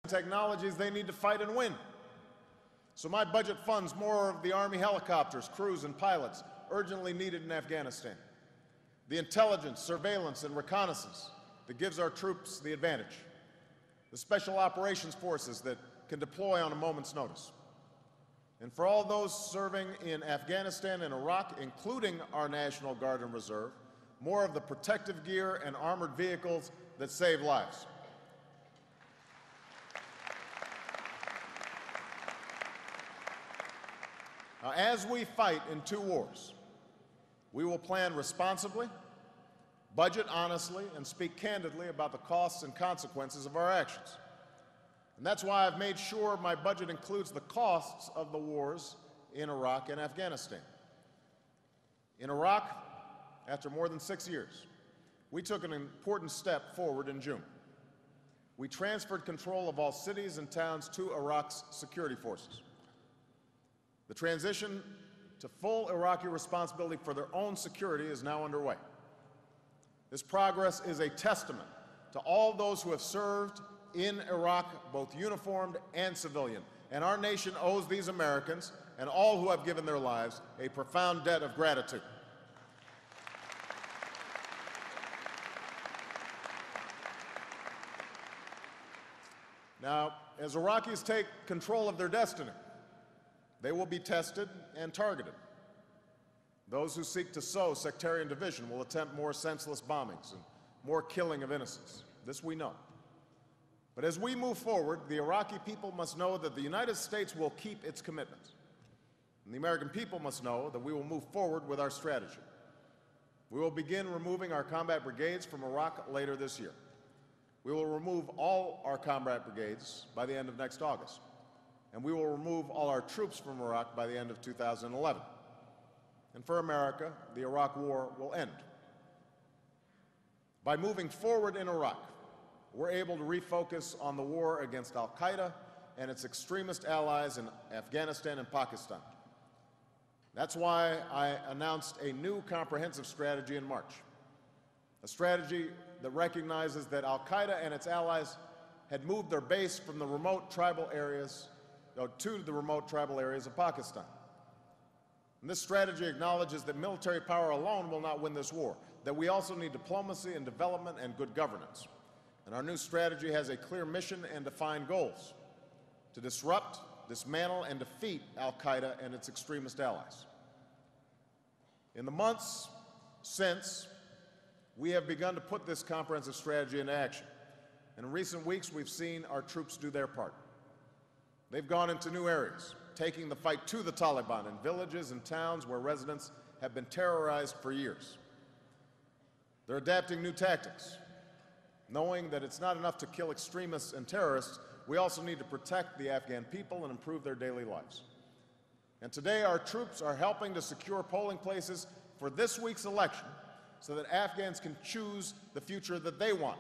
technologies they need to fight and win. So my budget funds more of the Army helicopters, crews, and pilots urgently needed in Afghanistan. The intelligence, surveillance, and reconnaissance that gives our troops the advantage. The special operations forces that can deploy on a moment's notice. And for all those serving in Afghanistan and Iraq, including our National Guard and Reserve, more of the protective gear and armored vehicles that save lives. Now, as we fight in two wars, we will plan responsibly, budget honestly, and speak candidly about the costs and consequences of our actions. And that's why I've made sure my budget includes the costs of the wars in Iraq and Afghanistan. In Iraq, after more than 6 years, we took an important step forward in June. We transferred control of all cities and towns to Iraq's security forces. The transition to full Iraqi responsibility for their own security is now underway. This progress is a testament to all those who have served in Iraq, both uniformed and civilian. And our nation owes these Americans and all who have given their lives a profound debt of gratitude. Now, as Iraqis take control of their destiny, they will be tested and targeted. Those who seek to sow sectarian division will attempt more senseless bombings and more killing of innocents. This we know. But as we move forward, the Iraqi people must know that the United States will keep its commitments. And the American people must know that we will move forward with our strategy. We will begin removing our combat brigades from Iraq later this year. We will remove all our combat brigades by the end of next August. And we will remove all our troops from Iraq by the end of 2011. And for America, the Iraq War will end. By moving forward in Iraq, we're able to refocus on the war against al-Qaeda and its extremist allies in Afghanistan and Pakistan. That's why I announced a new comprehensive strategy in March, a strategy that recognizes that al-Qaeda and its allies had moved their base from the remote tribal areas to the remote tribal areas of Pakistan. And this strategy acknowledges that military power alone will not win this war, that we also need diplomacy and development and good governance. And our new strategy has a clear mission and defined goals: to disrupt, dismantle, and defeat al-Qaeda and its extremist allies. In the months since, we have begun to put this comprehensive strategy into action. And in recent weeks, we've seen our troops do their part. They've gone into new areas, taking the fight to the Taliban in villages and towns where residents have been terrorized for years. They're adapting new tactics, knowing that it's not enough to kill extremists and terrorists. We also need to protect the Afghan people and improve their daily lives. And today, our troops are helping to secure polling places for this week's election so that Afghans can choose the future that they want.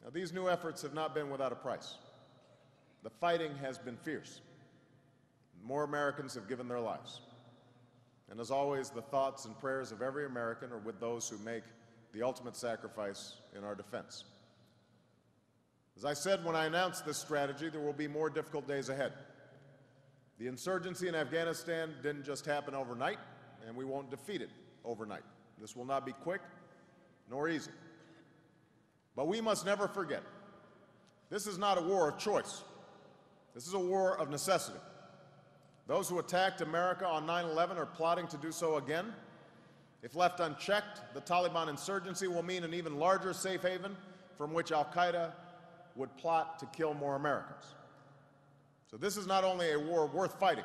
Now, these new efforts have not been without a price. The fighting has been fierce. More Americans have given their lives. And as always, the thoughts and prayers of every American are with those who make the ultimate sacrifice in our defense. As I said when I announced this strategy, there will be more difficult days ahead. The insurgency in Afghanistan didn't just happen overnight, and we won't defeat it overnight. This will not be quick nor easy. But we must never forget, this is not a war of choice. This is a war of necessity. Those who attacked America on 9/11 are plotting to do so again. If left unchecked, the Taliban insurgency will mean an even larger safe haven from which al-Qaeda would plot to kill more Americans. So this is not only a war worth fighting,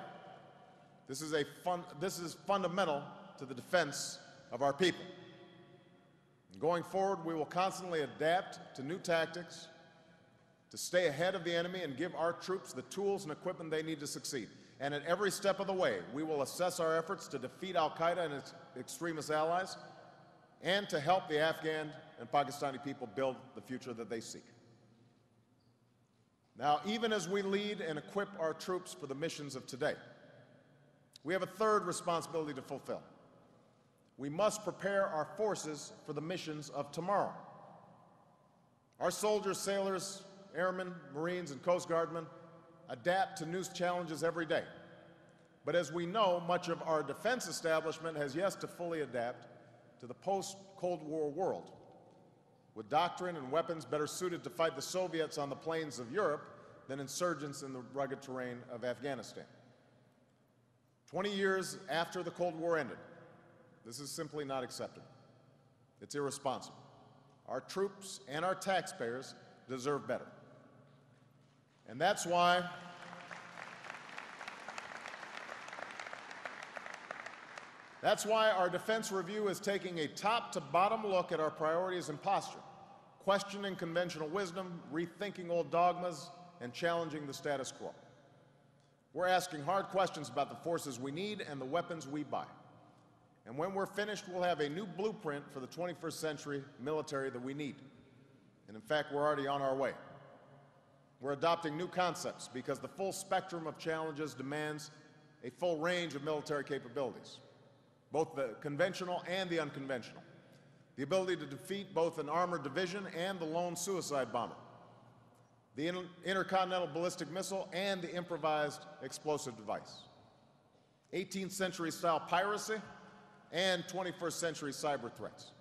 this is fundamental to the defense of our people. Going forward, we will constantly adapt to new tactics to stay ahead of the enemy and give our troops the tools and equipment they need to succeed. And at every step of the way, we will assess our efforts to defeat al-Qaeda and its extremist allies and to help the Afghan and Pakistani people build the future that they seek. Now, even as we lead and equip our troops for the missions of today, we have a third responsibility to fulfill. We must prepare our forces for the missions of tomorrow. Our soldiers, sailors, airmen, Marines, and Coast Guardmen adapt to new challenges every day. But as we know, much of our defense establishment has yet to fully adapt to the post-Cold War world, with doctrine and weapons better suited to fight the Soviets on the plains of Europe than insurgents in the rugged terrain of Afghanistan. 20 years after the Cold War ended, this is simply not acceptable. It's irresponsible. Our troops and our taxpayers deserve better. And that's why our defense review is taking a top-to-bottom look at our priorities and posture, questioning conventional wisdom, rethinking old dogmas, and challenging the status quo. We're asking hard questions about the forces we need and the weapons we buy. And when we're finished, we'll have a new blueprint for the 21st century military that we need. And in fact, we're already on our way. We're adopting new concepts because the full spectrum of challenges demands a full range of military capabilities, both the conventional and the unconventional. The ability to defeat both an armored division and the lone suicide bomber, the intercontinental ballistic missile and the improvised explosive device, 18th century style piracy, and 21st century cyber threats.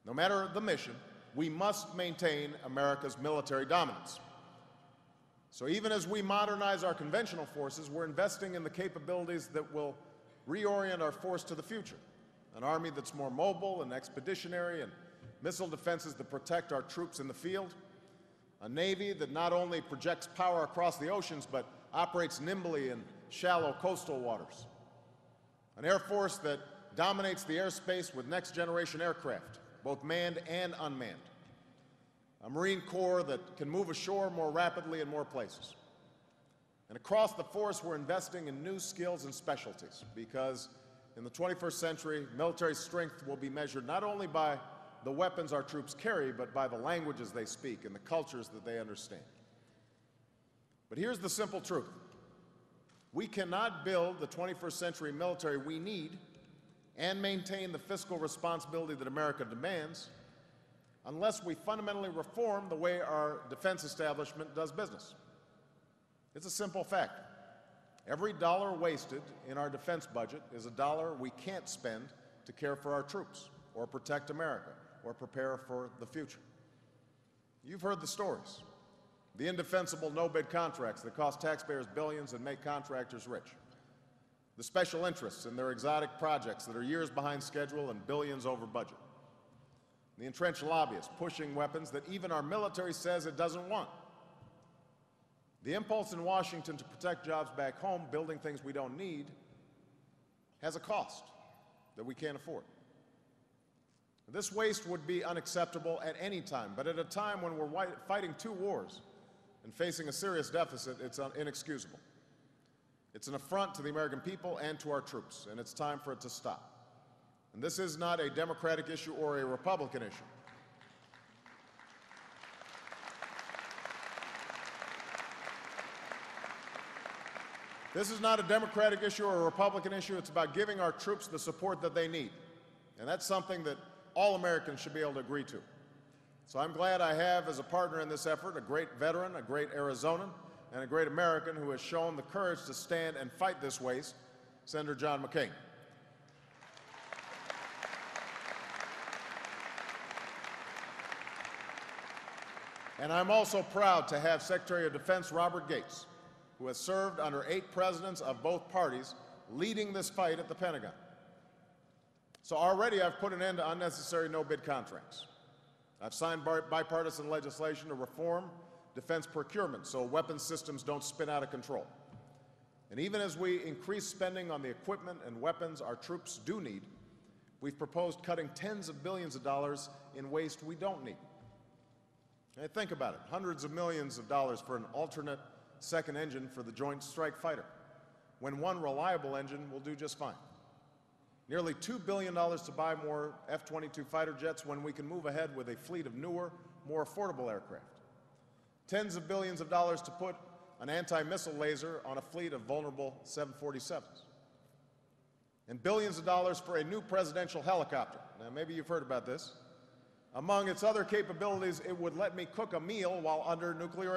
No matter the mission, we must maintain America's military dominance. So even as we modernize our conventional forces, we're investing in the capabilities that will reorient our force to the future. An army that's more mobile and expeditionary, and missile defenses that protect our troops in the field. A Navy that not only projects power across the oceans, but operates nimbly in shallow coastal waters. An Air Force that dominates the airspace with next-generation aircraft, both manned and unmanned. A Marine Corps that can move ashore more rapidly in more places. And across the force, we're investing in new skills and specialties because in the 21st century, military strength will be measured not only by the weapons our troops carry, but by the languages they speak and the cultures that they understand. But here's the simple truth. We cannot build the 21st century military we need and maintain the fiscal responsibility that America demands unless we fundamentally reform the way our defense establishment does business. It's a simple fact. Every dollar wasted in our defense budget is a dollar we can't spend to care for our troops or protect America or prepare for the future. You've heard the stories. The indefensible no-bid contracts that cost taxpayers billions and make contractors rich. The special interests in their exotic projects that are years behind schedule and billions over budget. The entrenched lobbyists pushing weapons that even our military says it doesn't want. The impulse in Washington to protect jobs back home, building things we don't need, has a cost that we can't afford. This waste would be unacceptable at any time, but at a time when we're fighting two wars and facing a serious deficit, it's inexcusable. It's an affront to the American people and to our troops, and it's time for it to stop. And this is not a Democratic issue or a Republican issue. This is not a Democratic issue or a Republican issue. It's about giving our troops the support that they need. And that's something that all Americans should be able to agree to. So I'm glad I have as a partner in this effort a great veteran, a great Arizonan, and a great American who has shown the courage to stand and fight this waste, Senator John McCain. And I'm also proud to have Secretary of Defense Robert Gates, who has served under 8 presidents of both parties, leading this fight at the Pentagon. So already I've put an end to unnecessary no-bid contracts. I've signed bipartisan legislation to reform defense procurement so weapons systems don't spin out of control. And even as we increase spending on the equipment and weapons our troops do need, we've proposed cutting tens of billions of dollars in waste we don't need. And think about it, hundreds of millions of dollars for an alternate second engine for the Joint Strike Fighter, when one reliable engine will do just fine. Nearly $2 billion to buy more F-22 fighter jets when we can move ahead with a fleet of newer, more affordable aircraft. Tens of billions of dollars to put an anti-missile laser on a fleet of vulnerable 747s. And billions of dollars for a new presidential helicopter. Now, maybe you've heard about this. Among its other capabilities, it would let me cook a meal while under nuclear